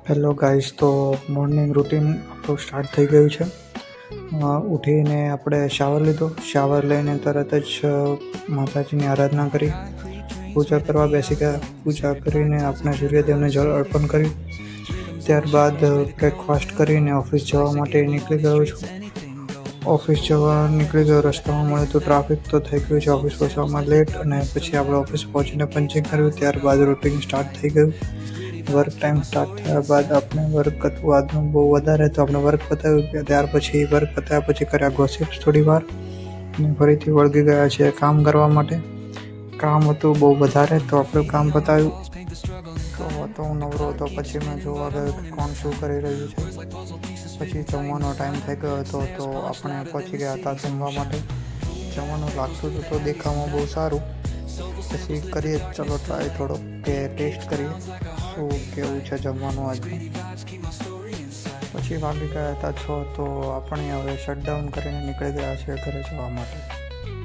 Hello guys, તો morning routine આપણું start થઈ ગયું છે. ઉઠીને આપણે શાવર લઈને તરત જ માતાજીની આરાધના કરી, પૂજા કરવા બેસી ગયા. પૂજા કરીને આપણે સૂર્યદેવને જળ અર્પણ કર્યું. ત્યારબાદ બ્રેકફાસ્ટ કરીને ઓફિસ જવા માટે નીકળી ગયો છું. ઓફિસ જવા નીકળી ગયો, રસ્તામાં મળે તો ટ્રાફિક તો થઈ ગયું છે, ઓફિસ પહોંચવામાં લેટ, અને પછી આપણે ઓફિસ પહોંચીને પંચિંગ કર્યું. ત્યારબાદ રૂટીન સ્ટાર્ટ થઈ ગયું. વર્ક ટાઈમ સ્ટાર્ટ થયા બાદ આપણે વર્ક હતું આજનું બહુ વધારે, તો આપણે વર્ક પતાવ્યું. ત્યાર પછી વર્ક પતાવ્યા પછી કર્યા ગોસિપ્સ થોડી વાર, અને ફરીથી વળગી ગયા છે કામ કરવા માટે. કામ હતું બહુ વધારે, તો આપણે કામ પતાવ્યું. તો હું નવરો હતો, પછી મેં જોવા ગયો કે કોણ શું કરી રહ્યું છે. પછી જમવાનો ટાઈમ થઈ ગયો હતો, તો આપણે પહોંચી ગયા હતા જમવા માટે. જમવાનું લાગતું હતું તો દેખાવામાં બહુ સારું. પછી કરીએ ચલો ટ્રાય થોડો કે ટેસ્ટ કરીએ શું કેવું છે જમવાનું આજનું. પછી વાગી ગયા હતા 6, તો આપણે હવે શટડાઉન કરીને નીકળી ગયા છે ઘરે જવા માટે.